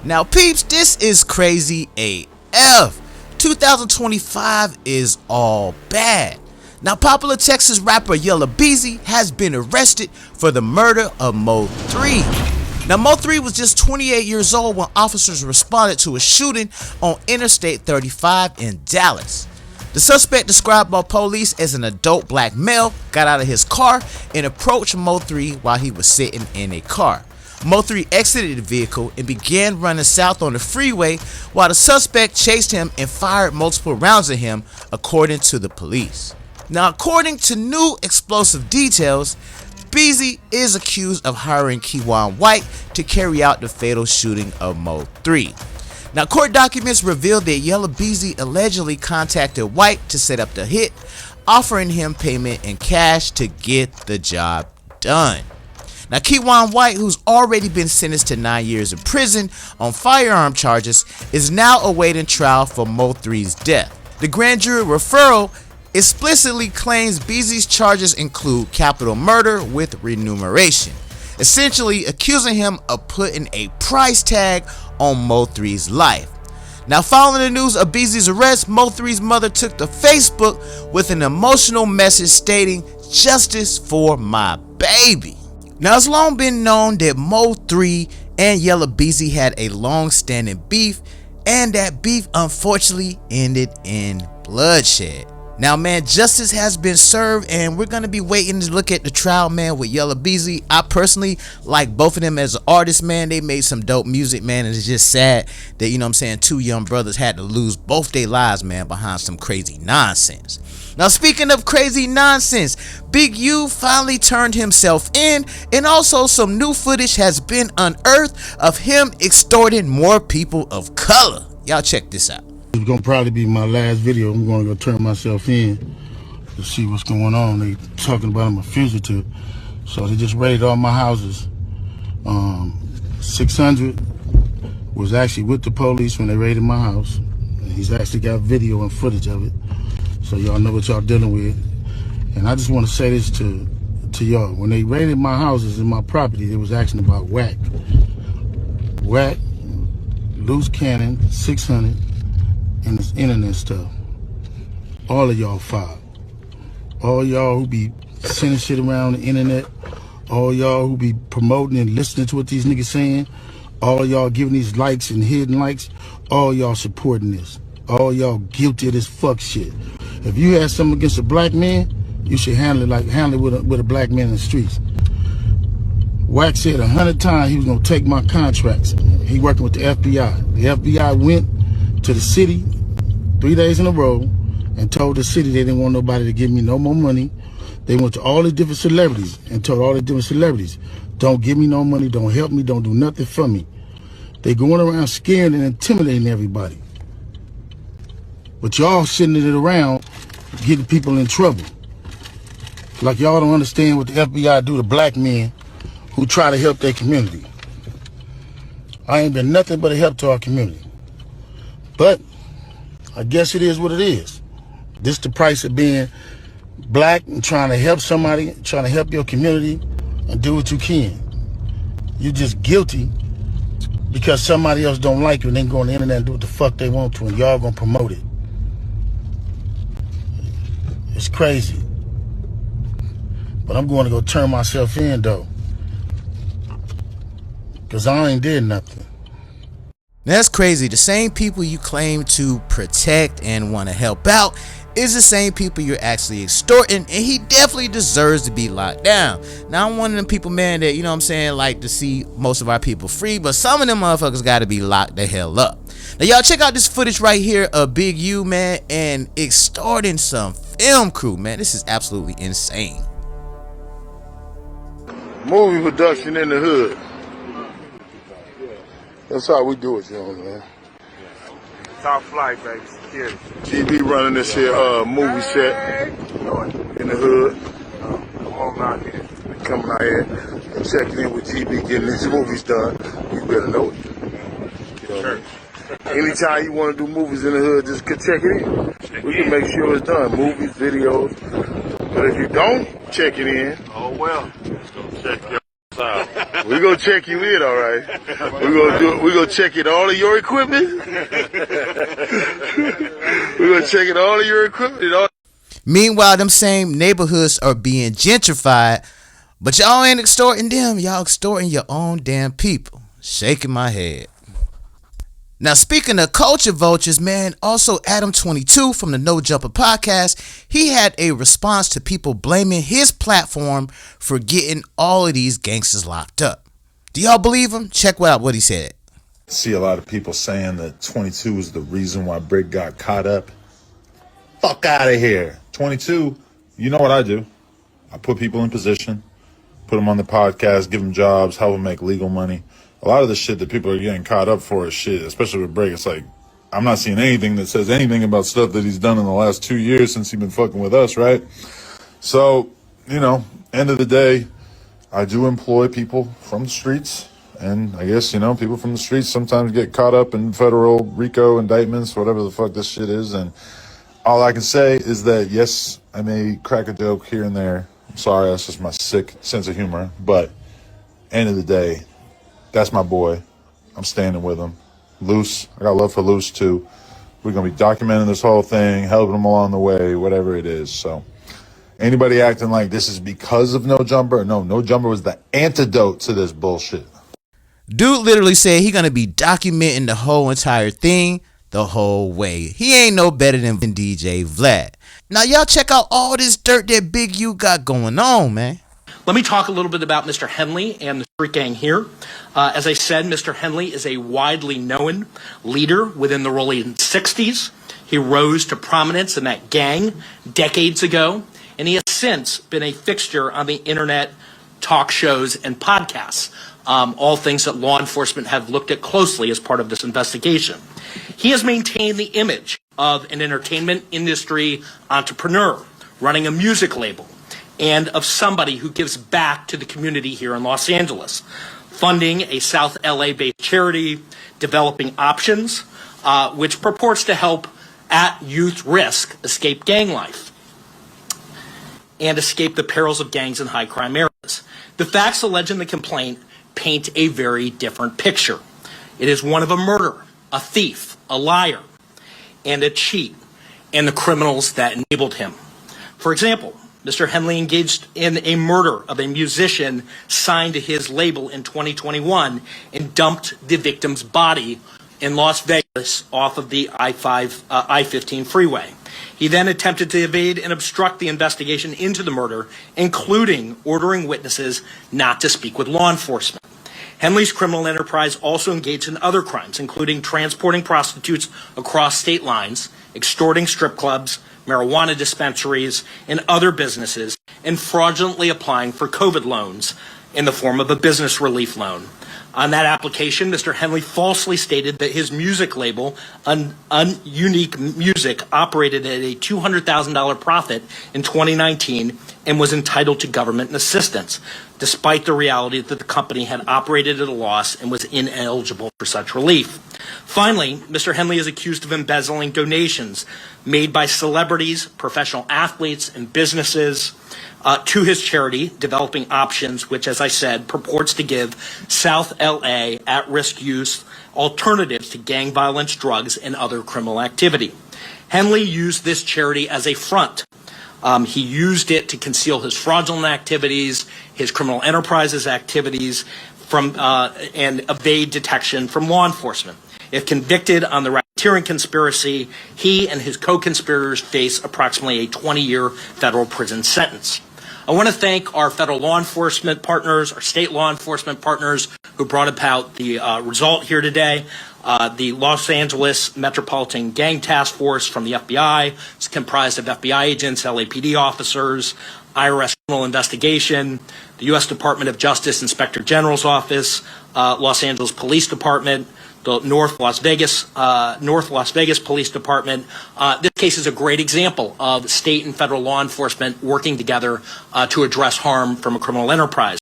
Now peeps, this is crazy AF. 2025 is all bad. Now popular Texas rapper Yella Beezy has been arrested for the murder of MO3. Now MO3 was just 28 years old when officers responded to a shooting on Interstate 35 in Dallas. The suspect, described by police as an adult black male, got out of his car and approached MO3 while he was sitting in a car. MO3 exited the vehicle and began running south on the freeway while the suspect chased him and fired multiple rounds at him, according to the police. Now, according to new explosive details, Beezy is accused of hiring Keywan White to carry out the fatal shooting of MO3. Now, court documents revealed that Yella Beezy allegedly contacted White to set up the hit, offering him payment in cash to get the job done. Now, Keywan White, who's already been sentenced to 9 years in prison on firearm charges, is now awaiting trial for MO3's death. The grand jury referral explicitly claims Beezy's charges include capital murder with remuneration, essentially accusing him of putting a price tag on MO3's life. Now, following the news of Beezy's arrest, MO3's mother took to Facebook with an emotional message stating, "Justice for my baby." Now, it's long been known that MO3 and Yella Beezy had a long-standing beef, and that beef unfortunately ended in bloodshed. Now, man, justice has been served, and we're gonna be waiting to look at the trial, man, with Yella Beezy. I personally like both of them as artists, man. They made some dope music, man, and it's just sad that, you know what I'm saying, two young brothers had to lose both their lives, man, behind some crazy nonsense. Now, speaking of crazy nonsense, Big U finally turned himself in, and also some new footage has been unearthed of him extorting more people of color. Y'all check this out. It's gonna probably be my last video. I'm gonna go turn myself in to see what's going on. They talking about I'm a fugitive, so they just raided all my houses. 600 was actually with the police when they raided my house. And he's actually got video and footage of it, so y'all know what y'all dealing with. And I just want to say this to y'all: when they raided my houses and my property, they was asking about whack, loose cannon, 600. And this internet stuff. All of y'all filed. All y'all who be sending shit around the internet, all y'all who be promoting and listening to what these niggas saying, all y'all giving these likes and hidden likes, all y'all supporting this. All y'all guilty of this fuck shit. If you had something against a black man, you should handle it with a black man in the streets. Wack said 100 times he was gonna take my contracts. He working with the FBI. The FBI went to the city 3 days in a row and told the city they didn't want nobody to give me no more money. They went to all the different celebrities and told all the different celebrities, don't give me no money, don't help me, don't do nothing for me. They going around scaring and intimidating everybody. But y'all sitting it around getting people in trouble. Like y'all don't understand what the FBI do to black men who try to help their community. I ain't been nothing but a help to our community. But I guess it is what it is. This the price of being black and trying to help somebody, trying to help your community and do what you can. You just guilty because somebody else don't like you and they go on the internet and do what the fuck they want to, and y'all gonna promote it. It's crazy. But I'm going to go turn myself in though, because I ain't did nothing. That's crazy. The same people you claim to protect and want to help out is the same people you're actually extorting, and he definitely deserves to be locked down. Now, I'm one of them people, man, that, you know what I'm saying, like to see most of our people free, but some of them motherfuckers got to be locked the hell up. Now, y'all check out this footage right here of Big U, man, and extorting some film crew, man. This is absolutely insane. Movie production in the hood. That's how we do it, young man. Top flight, baby. Security. GB running this here movie set in the hood. Come on out here. Coming out here and checking in with GB, getting these movies done. You better know it. You know, anytime you want to do movies in the hood, just check it in. We can make sure it's done. Movies, videos. But if you don't check it in, oh well. Let's go check your out. We gonna check you in, all right. We gonna check in all of your equipment. We gonna check in all of your equipment. Meanwhile, them same neighborhoods are being gentrified, but y'all ain't extorting them. Y'all extorting your own damn people. Shaking my head. Now, speaking of culture vultures, man, also Adam22 from the No Jumper podcast, he had a response to people blaming his platform for getting all of these gangsters locked up. Do y'all believe him? Check out what he said. See a lot of people saying that 22 is the reason why Brick got caught up. Fuck out of here. 22, you know what I do. I put people in position, put them on the podcast, give them jobs, help them make legal money. A lot of the shit that people are getting caught up for is shit, especially with Brick. It's like, I'm not seeing anything that says anything about stuff that he's done in the last 2 years since he's been fucking with us, right? So, end of the day, I do employ people from the streets. And I guess, people from the streets sometimes get caught up in federal RICO indictments, whatever the fuck this shit is. And all I can say is that, yes, I may crack a joke here and there. I'm sorry, that's just my sick sense of humor. But end of the day, that's my boy. I'm standing with him. Loose. I got love for Loose, too. We're going to be documenting this whole thing, helping him along the way, whatever it is. So anybody acting like this is because of No Jumper? No, No Jumper was the antidote to this bullshit. Dude literally said he going to be documenting the whole entire thing the whole way. He ain't no better than DJ Vlad. Now, y'all check out all this dirt that Big U got going on, man. Let me talk a little bit about Mr. Henley and the street gang here. As I said, Mr. Henley is a widely known leader within the rolling 60s. He rose to prominence in that gang decades ago, and he has since been a fixture on the internet, talk shows, and podcasts, all things that law enforcement have looked at closely as part of this investigation. He has maintained the image of an entertainment industry entrepreneur running a music label, and of somebody who gives back to the community here in Los Angeles, funding a South LA-based charity, Developing Options, which purports to help at youth risk escape gang life and escape the perils of gangs in high crime areas. The facts alleged in the complaint paint a very different picture. It is one of a murderer, a thief, a liar, and a cheat, and the criminals that enabled him. For example, Mr. Henley engaged in a murder of a musician signed to his label in 2021 and dumped the victim's body in Las Vegas off of the I-15 freeway. He then attempted to evade and obstruct the investigation into the murder, including ordering witnesses not to speak with law enforcement. Henley's criminal enterprise also engaged in other crimes, including transporting prostitutes across state lines, extorting strip clubs, marijuana dispensaries, and other businesses, and fraudulently applying for COVID loans in the form of a business relief loan. On that application, Mr. Henley falsely stated that his music label, Unique Music, operated at a $200,000 profit in 2019 and was entitled to government assistance, despite the reality that the company had operated at a loss and was ineligible for such relief. Finally, Mr. Henley is accused of embezzling donations made by celebrities, professional athletes, and businesses to his charity, Developing Options, which, as I said, purports to give South LA at-risk youth alternatives to gang violence, drugs, and other criminal activity. Henley used this charity as a front. He used it to conceal his fraudulent activities, his criminal enterprises activities, and evade detection from law enforcement. If convicted on the racketeering conspiracy, he and his co-conspirators face approximately a 20-year federal prison sentence. I want to thank our federal law enforcement partners, our state law enforcement partners who brought about the result here today. The Los Angeles Metropolitan Gang Task Force from the FBI. It's comprised of FBI agents, LAPD officers, IRS criminal investigation, the U.S. Department of Justice Inspector General's Office, Los Angeles Police Department, the North Las Vegas Police Department. This case is a great example of state and federal law enforcement working together to address harm from a criminal enterprise.